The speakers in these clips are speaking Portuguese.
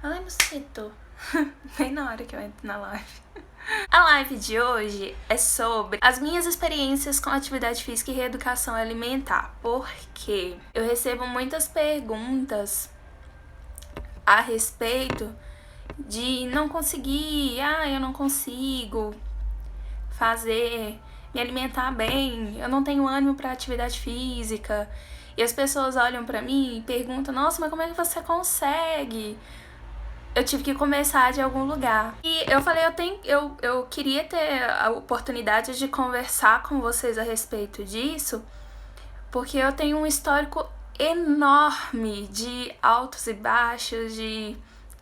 Ai, mosquito. Bem na hora que eu entro na live. A live de hoje é sobre as minhas experiências com atividade física e reeducação alimentar, porque eu recebo muitas perguntas a respeito de não conseguir, eu não consigo me alimentar bem, eu não tenho ânimo para atividade física. E as pessoas olham pra mim e perguntam: nossa, mas como é que você consegue? Eu tive que começar de algum lugar. E eu falei, eu queria ter a oportunidade de conversar com vocês a respeito disso, porque eu tenho um histórico enorme de altos e baixos, de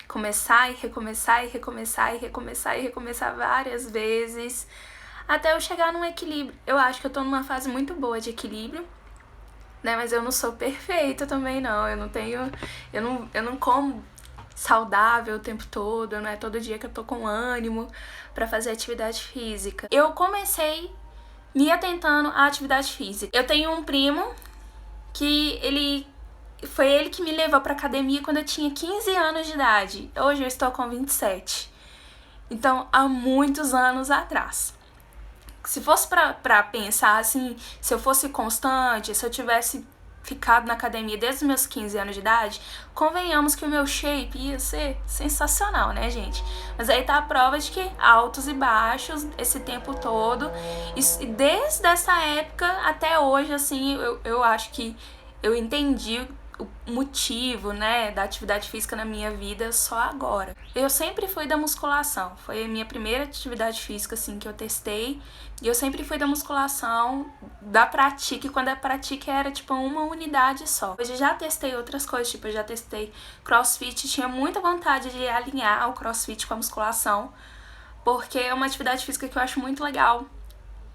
começar e recomeçar e recomeçar e recomeçar e recomeçar várias vezes, até eu chegar num equilíbrio. Eu acho que eu tô numa fase muito boa de equilíbrio, né? Mas eu não sou perfeita também, não. Eu não como saudável o tempo todo, não é todo dia que eu tô com ânimo pra fazer atividade física. Eu comecei me atentando à atividade física. Eu tenho um primo que foi ele que me levou pra academia quando eu tinha 15 anos de idade. Hoje eu estou com 27. Então, há muitos anos atrás. Se fosse pra pensar assim, se eu fosse constante, se eu tivesse ficado na academia desde os meus 15 anos de idade, convenhamos que o meu shape ia ser sensacional, né, gente? Mas aí tá a prova de que altos e baixos esse tempo todo. E desde essa época até hoje, assim, eu acho que eu entendi o motivo, né, da atividade física na minha vida só agora. Eu sempre fui da musculação, foi a minha primeira atividade física, assim, que eu testei, e eu sempre fui da musculação, da Pratique, quando a Pratique era, tipo, uma unidade só. Hoje eu já testei outras coisas, tipo, eu já testei crossfit, tinha muita vontade de alinhar o crossfit com a musculação, porque é uma atividade física que eu acho muito legal,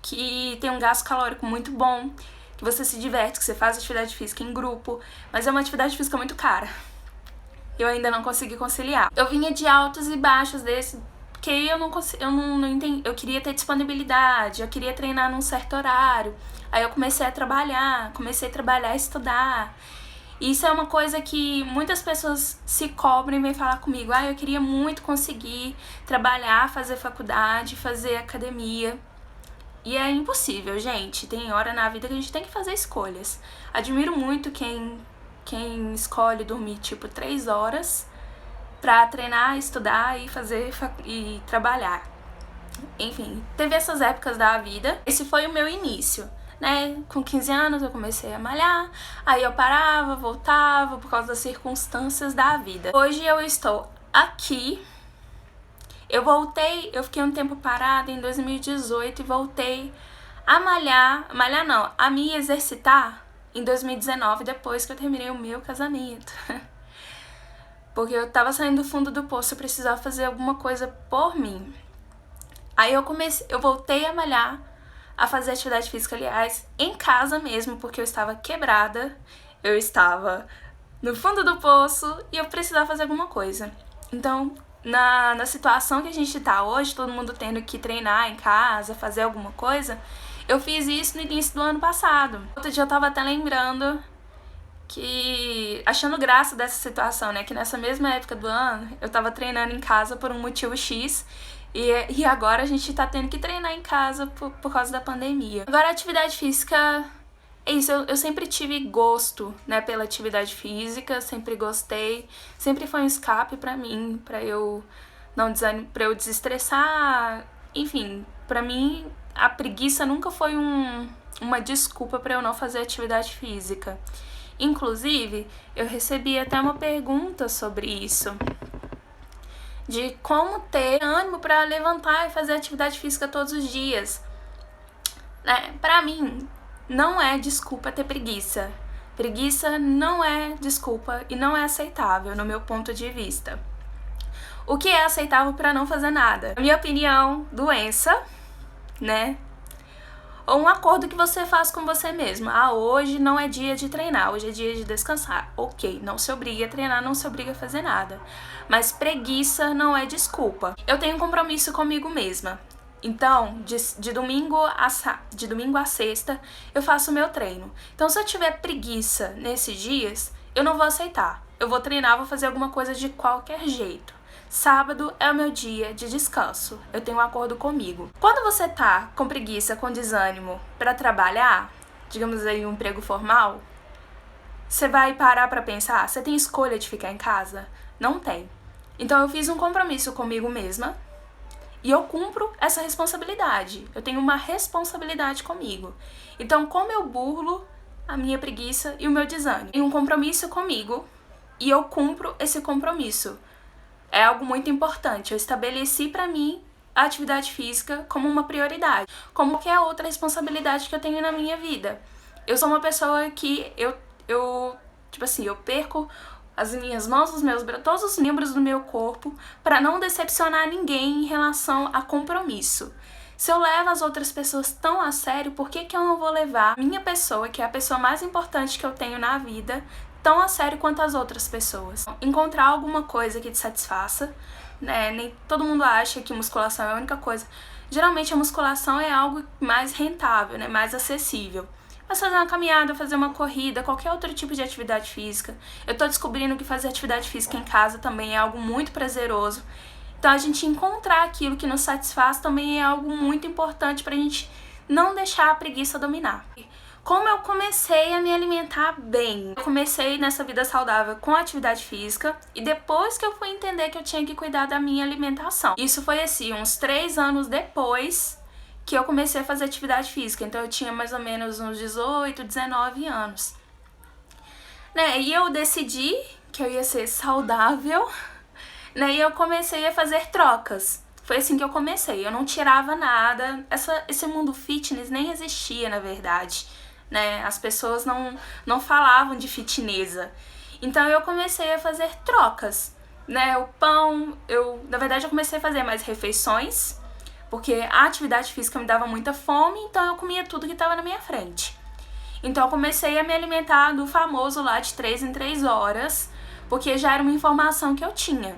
que tem um gasto calórico muito bom, que você se diverte, que você faz atividade física em grupo, mas é uma atividade física muito cara. Eu ainda não consegui conciliar. Eu vinha de altos e baixos desse, porque eu não entendi. Eu queria ter disponibilidade, eu queria treinar num certo horário. Aí eu comecei a trabalhar e estudar. E isso é uma coisa que muitas pessoas se cobram e vêm falar comigo. Eu queria muito conseguir trabalhar, fazer faculdade, fazer academia. E é impossível, gente. Tem hora na vida que a gente tem que fazer escolhas. Admiro muito quem escolhe dormir, tipo, 3 horas pra treinar, estudar e trabalhar. Enfim, teve essas épocas da vida. Esse foi o meu início, né? Com 15 anos eu comecei a malhar, aí eu parava, voltava por causa das circunstâncias da vida. Hoje eu estou aqui. Eu fiquei um tempo parada em 2018 e voltei a a me exercitar em 2019, depois que eu terminei o meu casamento. Porque eu tava saindo do fundo do poço, eu precisava fazer alguma coisa por mim. Aí eu voltei a malhar, a fazer atividade física, aliás, em casa mesmo, porque eu estava quebrada, eu estava no fundo do poço e eu precisava fazer alguma coisa. Então, na situação que a gente tá hoje, todo mundo tendo que treinar em casa, fazer alguma coisa, eu fiz isso no início do ano passado. Outro dia eu tava até lembrando achando graça dessa situação, né, que nessa mesma época do ano, eu tava treinando em casa por um motivo X, e agora a gente tá tendo que treinar em casa por causa da pandemia. Agora, a atividade física é isso, eu sempre tive gosto, né, pela atividade física, sempre gostei, sempre foi um escape pra mim, pra eu desestressar, enfim, pra mim a preguiça nunca foi uma desculpa pra eu não fazer atividade física. Inclusive, eu recebi até uma pergunta sobre isso, de como ter ânimo pra levantar e fazer atividade física todos os dias, né? Pra mim, não é desculpa ter preguiça. Preguiça não é desculpa e não é aceitável, no meu ponto de vista. O que é aceitável pra não fazer nada? Na minha opinião, doença, né? Ou um acordo que você faz com você mesmo. Hoje não é dia de treinar, hoje é dia de descansar. Ok, não se obriga a treinar, não se obriga a fazer nada. Mas preguiça não é desculpa. Eu tenho um compromisso comigo mesma. Então, de domingo a sexta, eu faço o meu treino. Então, se eu tiver preguiça nesses dias, eu não vou aceitar. eu vou treinar, vou fazer alguma coisa de qualquer jeito. Sábado é o meu dia de descanso, eu tenho um acordo comigo. Quando você tá com preguiça, com desânimo pra trabalhar, digamos aí um emprego formal, você vai parar pra pensar, você tem escolha de ficar em casa? Não tem. Então eu fiz um compromisso comigo mesma e eu cumpro essa responsabilidade. Eu tenho uma responsabilidade comigo. Então como eu burlo a minha preguiça e o meu desânimo? Tenho um compromisso comigo e eu cumpro esse compromisso. É algo muito importante. Eu estabeleci pra mim a atividade física como uma prioridade, como qualquer outra responsabilidade que eu tenho na minha vida. Eu sou uma pessoa que eu perco as minhas mãos, os meus braços, todos os membros do meu corpo pra não decepcionar ninguém em relação a compromisso. Se eu levo as outras pessoas tão a sério, por que eu não vou levar a minha pessoa, que é a pessoa mais importante que eu tenho na vida, tão a sério quanto as outras pessoas? Encontrar alguma coisa que te satisfaça, né? Nem todo mundo acha que musculação é a única coisa. Geralmente a musculação é algo mais rentável, né? Mais acessível. Mas fazer uma caminhada, fazer uma corrida, qualquer outro tipo de atividade física. Eu tô descobrindo que fazer atividade física em casa também é algo muito prazeroso. Então a gente encontrar aquilo que nos satisfaz também é algo muito importante pra gente não deixar a preguiça dominar. Como eu comecei a me alimentar bem? Eu comecei nessa vida saudável com atividade física e depois que eu fui entender que eu tinha que cuidar da minha alimentação. Isso foi assim, uns 3 anos depois que eu comecei a fazer atividade física. Então eu tinha mais ou menos uns 18, 19 anos. Né? E eu decidi que eu ia ser saudável, né? E eu comecei a fazer trocas. Foi assim que eu comecei. Eu não tirava nada. Esse mundo fitness nem existia, na verdade. Né? As pessoas não falavam de fitnesa. Então eu comecei a fazer trocas, né? O pão, na verdade eu comecei a fazer mais refeições, porque a atividade física me dava muita fome, então eu comia tudo que estava na minha frente. Então eu comecei a me alimentar do famoso lá de 3 em 3 horas, porque já era uma informação que eu tinha.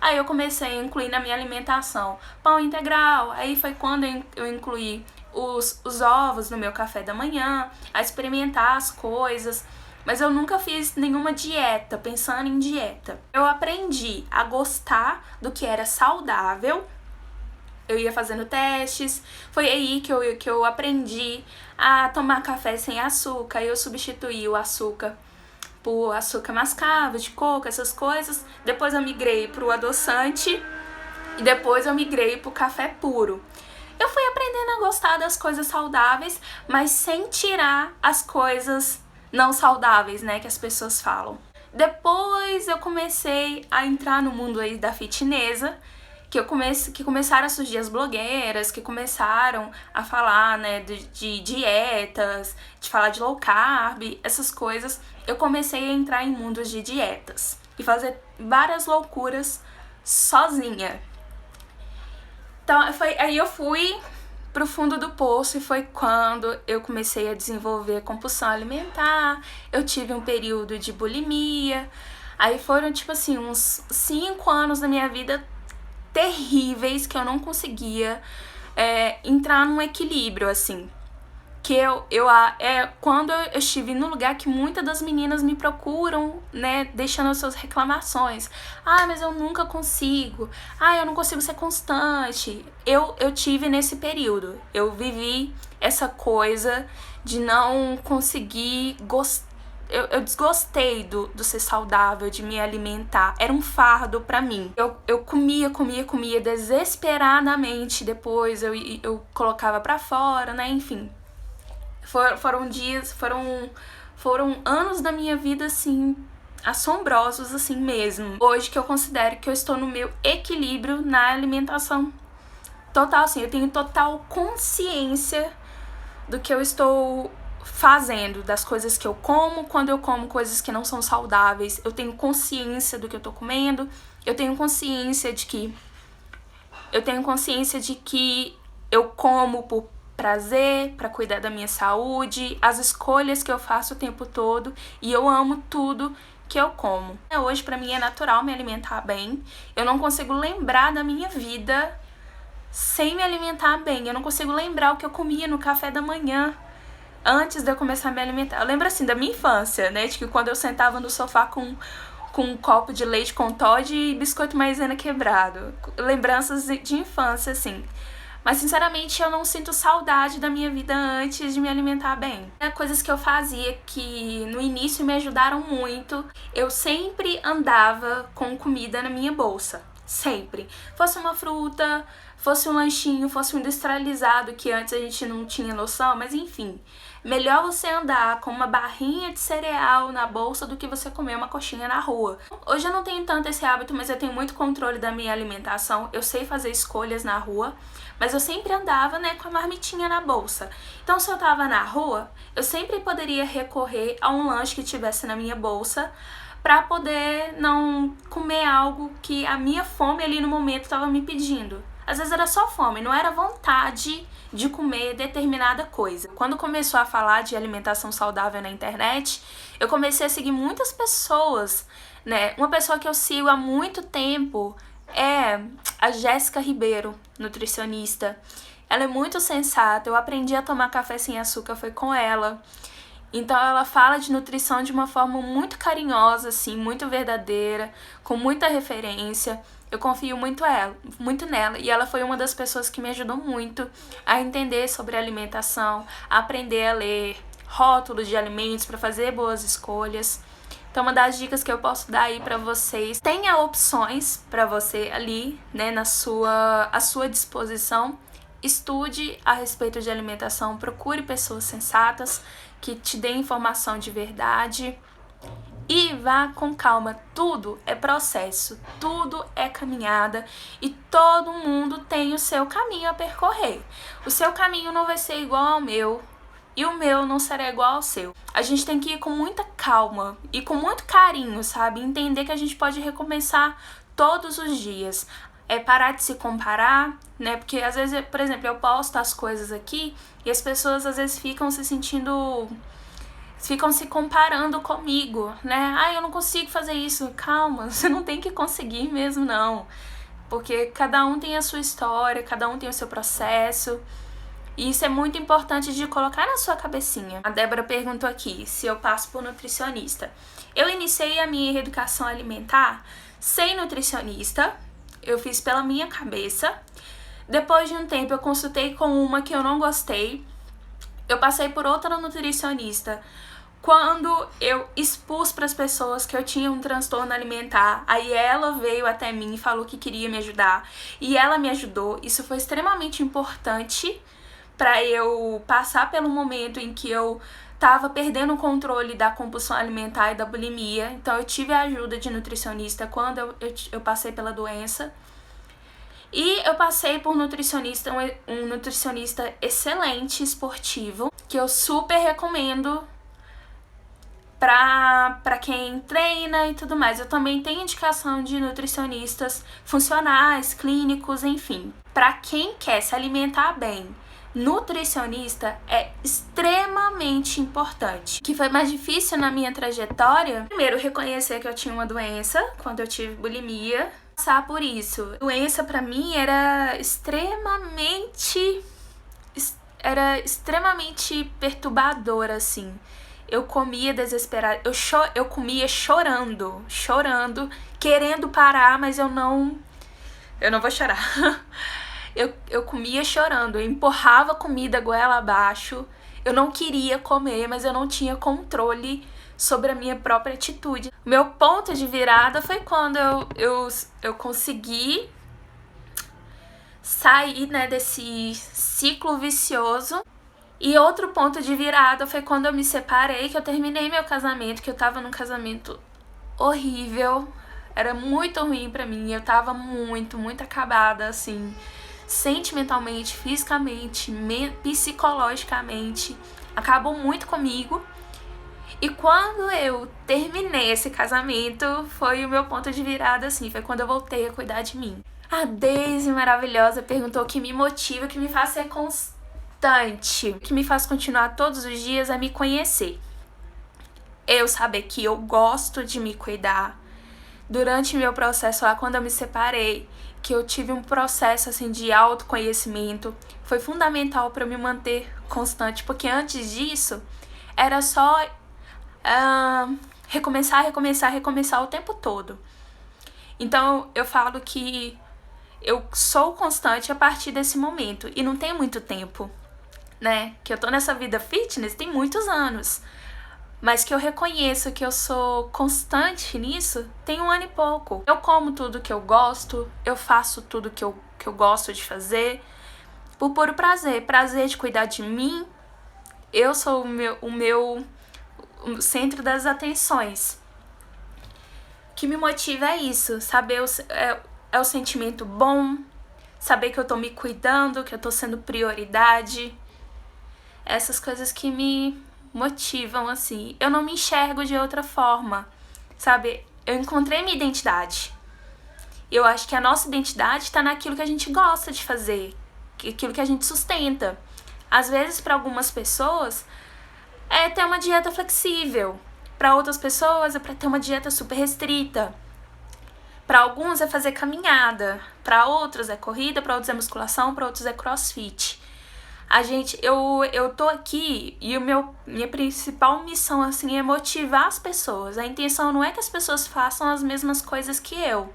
Aí eu comecei a incluir na minha alimentação pão integral, aí foi quando eu incluí os ovos no meu café da manhã, a experimentar as coisas, mas eu nunca fiz nenhuma dieta, pensando em dieta. Eu aprendi a gostar do que era saudável, eu ia fazendo testes, foi aí que eu aprendi a tomar café sem açúcar, eu substituí o açúcar por açúcar mascavo, de coco, essas coisas. Depois eu migrei pro adoçante e depois eu migrei pro café puro. Eu fui aprendendo a gostar das coisas saudáveis, mas sem tirar as coisas não saudáveis, né, que as pessoas falam. Depois eu comecei a entrar no mundo aí da fitnesa, que começaram a surgir as blogueiras, que começaram a falar, né, de dietas, de falar de low carb, essas coisas. Eu comecei a entrar em mundos de dietas e fazer várias loucuras sozinha. Então, aí eu fui pro fundo do poço e foi quando eu comecei a desenvolver compulsão alimentar, eu tive um período de bulimia, aí foram, tipo assim, uns 5 anos da minha vida terríveis que eu não conseguia entrar num equilíbrio, assim. Que quando eu estive no lugar que muitas das meninas me procuram, né, deixando as suas reclamações. Ah, mas eu nunca consigo. Ah, eu não consigo ser constante. Eu tive nesse período. Eu vivi essa coisa de não conseguir gostar. Eu desgostei do ser saudável, de me alimentar. Era um fardo pra mim. Eu comia desesperadamente. Depois eu colocava pra fora, né, enfim. Foram anos da minha vida, assim, assombrosos, assim mesmo. Hoje que eu considero que eu estou no meu equilíbrio na alimentação total, assim, eu tenho total consciência do que eu estou fazendo, das coisas que eu como, quando eu como coisas que não são saudáveis, eu tenho consciência do que eu tô comendo, eu tenho consciência de que eu como por prazer, pra cuidar da minha saúde, as escolhas que eu faço o tempo todo, e eu amo tudo que eu como. Hoje pra mim é natural me alimentar bem, eu não consigo lembrar da minha vida sem me alimentar bem, eu não consigo lembrar o que eu comia no café da manhã antes de eu começar a me alimentar. Eu lembro assim da minha infância, né, de que quando eu sentava no sofá com com um copo de leite com Toddy e biscoito maisena quebrado. Lembranças de infância, assim. Mas, sinceramente, eu não sinto saudade da minha vida antes de me alimentar bem. Coisas que eu fazia que no início me ajudaram muito. Eu sempre andava com comida na minha bolsa. Sempre. Fosse uma fruta, fosse um lanchinho, fosse um industrializado, que antes a gente não tinha noção, mas enfim. Melhor você andar com uma barrinha de cereal na bolsa do que você comer uma coxinha na rua. Hoje eu não tenho tanto esse hábito, mas eu tenho muito controle da minha alimentação. Eu sei fazer escolhas na rua, mas eu sempre andava, né, com a marmitinha na bolsa. Então, se eu tava na rua, eu sempre poderia recorrer a um lanche que tivesse na minha bolsa para poder não comer algo que a minha fome ali no momento estava me pedindo. Às vezes era só fome, não era vontade de comer determinada coisa. Quando começou a falar de alimentação saudável na internet, eu comecei a seguir muitas pessoas, né? Uma pessoa que eu sigo há muito tempo é a Jéssica Ribeiro, nutricionista. Ela é muito sensata, eu aprendi a tomar café sem açúcar, foi com ela. Então ela fala de nutrição de uma forma muito carinhosa, assim, muito verdadeira, com muita referência. Eu confio muito nela, e ela foi uma das pessoas que me ajudou muito a entender sobre alimentação, a aprender a ler rótulos de alimentos para fazer boas escolhas. Então, uma das dicas que eu posso dar aí para vocês, tenha opções para você ali, né, à sua disposição. Estude a respeito de alimentação, procure pessoas sensatas que te deem informação de verdade. E vá com calma, tudo é processo, tudo é caminhada e todo mundo tem o seu caminho a percorrer. O seu caminho não vai ser igual ao meu e o meu não será igual ao seu. A gente tem que ir com muita calma e com muito carinho, sabe? Entender que a gente pode recomeçar todos os dias. É parar de se comparar, né? Porque às vezes, por exemplo, eu posto as coisas aqui e as pessoas às vezes ficam se comparando comigo, né? Ah, eu não consigo fazer isso. Calma, você não tem que conseguir mesmo, não. Porque cada um tem a sua história, cada um tem o seu processo. E isso é muito importante de colocar na sua cabecinha. A Débora perguntou aqui se eu passo por nutricionista. Eu iniciei a minha reeducação alimentar sem nutricionista. Eu fiz pela minha cabeça. Depois de um tempo eu consultei com uma que eu não gostei. Eu passei por outra nutricionista quando eu expus para as pessoas que eu tinha um transtorno alimentar. Aí ela veio até mim e falou que queria me ajudar. E ela me ajudou. Isso foi extremamente importante para eu passar pelo momento em que eu estava perdendo o controle da compulsão alimentar e da bulimia. Então eu tive a ajuda de nutricionista quando eu passei pela doença. E eu passei por nutricionista, um nutricionista excelente, esportivo, que eu super recomendo pra quem treina e tudo mais. Eu também tenho indicação de nutricionistas funcionais, clínicos, enfim. Pra quem quer se alimentar bem, nutricionista é extremamente importante. O que foi mais difícil na minha trajetória, primeiro, reconhecer que eu tinha uma doença, quando eu tive bulimia. Passar por isso. A doença pra mim era extremamente perturbadora, assim. Eu comia desesperada, eu comia chorando, querendo parar, mas eu não vou chorar. Eu comia chorando, eu empurrava comida goela abaixo, eu não queria comer, mas eu não tinha controle sobre a minha própria atitude. O meu ponto de virada foi quando eu consegui sair, né, desse ciclo vicioso. E outro ponto de virada foi quando eu me separei, que eu terminei meu casamento, que eu tava num casamento horrível, era muito ruim pra mim, eu tava muito acabada, assim, sentimentalmente, fisicamente, psicologicamente, acabou muito comigo. E quando eu terminei esse casamento, foi o meu ponto de virada, assim, foi quando eu voltei a cuidar de mim. A Daisy maravilhosa perguntou o que me motiva, o que me faz ser constante, o que me faz continuar todos os dias a me conhecer. Eu saber que eu gosto de me cuidar. Durante meu processo lá, quando eu me separei, que eu tive um processo assim de autoconhecimento, foi fundamental para eu me manter constante, porque antes disso era só recomeçar, recomeçar, recomeçar o tempo todo. Então eu falo que eu sou constante a partir desse momento, e não tem muito tempo, né? Que eu tô nessa vida fitness tem muitos anos, mas que eu reconheço que eu sou constante nisso tem 1 ano e pouco. Eu como tudo que eu gosto, eu faço tudo que eu gosto de fazer, por puro prazer, prazer de cuidar de mim. Eu sou o centro das atenções. O que me motiva é isso, saber é o sentimento bom, saber que eu tô me cuidando, que eu tô sendo prioridade. Essas coisas que me motivam, assim. Eu não me enxergo de outra forma, sabe? Eu encontrei minha identidade. Eu acho que a nossa identidade tá naquilo que a gente gosta de fazer, aquilo que a gente sustenta. Às vezes, para algumas pessoas, é ter uma dieta flexível. Para outras pessoas, é para ter uma dieta super restrita. Para alguns é fazer caminhada, para outros é corrida, para outros é musculação, para outros é crossfit. Eu tô aqui e minha principal missão, assim, é motivar as pessoas. A intenção não é que as pessoas façam as mesmas coisas que eu,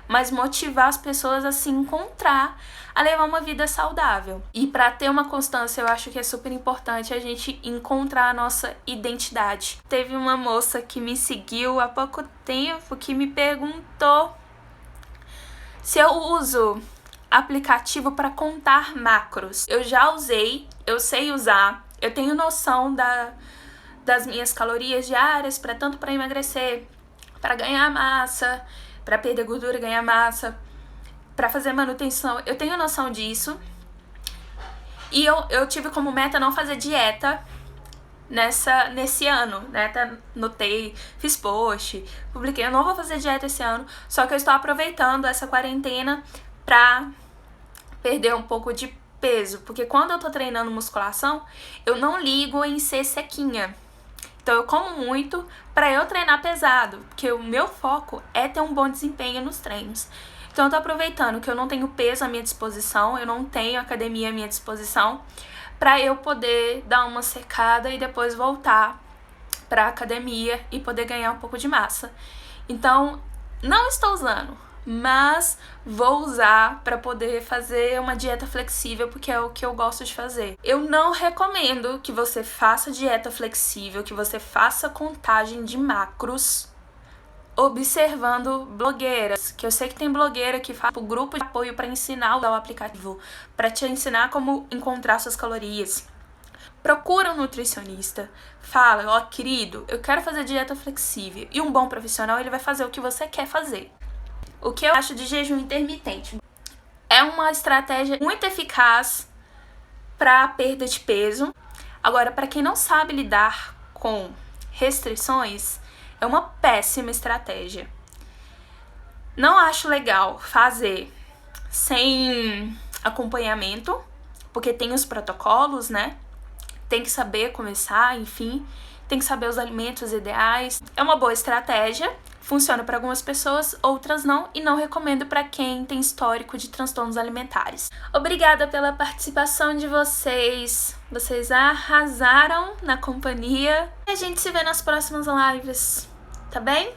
mas motivar as pessoas a se encontrar, a levar uma vida saudável. E para ter uma constância, eu acho que é super importante a gente encontrar a nossa identidade. Teve uma moça que me seguiu há pouco tempo que me perguntou se eu uso aplicativo para contar macros. Eu já usei, eu sei usar, eu tenho noção das minhas calorias diárias, tanto para emagrecer, para ganhar massa, para perder gordura e ganhar massa, para fazer manutenção. Eu tenho noção disso. E eu tive como meta não fazer dieta nesse ano, né? Até notei, fiz post, publiquei, eu não vou fazer dieta esse ano, só que eu estou aproveitando essa quarentena pra perder um pouco de peso, porque quando eu tô treinando musculação, eu não ligo em ser sequinha. Então eu como muito pra eu treinar pesado, porque o meu foco é ter um bom desempenho nos treinos. Então eu tô aproveitando que eu não tenho peso à minha disposição, eu não tenho academia à minha disposição, pra eu poder dar uma secada e depois voltar pra academia e poder ganhar um pouco de massa. Então, não estou usando, mas vou usar para poder fazer uma dieta flexível, porque é o que eu gosto de fazer. Eu não recomendo que você faça dieta flexível, que você faça contagem de macros observando blogueiras, que eu sei que tem blogueira que faz o grupo de apoio para ensinar o aplicativo, para te ensinar como encontrar suas calorias. Procura um nutricionista, fala, ó, querido, eu quero fazer dieta flexível, e um bom profissional, ele vai fazer o que você quer fazer. O que eu acho de jejum intermitente? É uma estratégia muito eficaz para perda de peso. Agora, para quem não sabe lidar com restrições, é uma péssima estratégia. Não acho legal fazer sem acompanhamento, porque tem os protocolos, né? Tem que saber começar, enfim, tem que saber os alimentos ideais. É uma boa estratégia, funciona para algumas pessoas, outras não, e não recomendo para quem tem histórico de transtornos alimentares. Obrigada pela participação de vocês. Vocês arrasaram na companhia. E a gente se vê nas próximas lives, tá bem?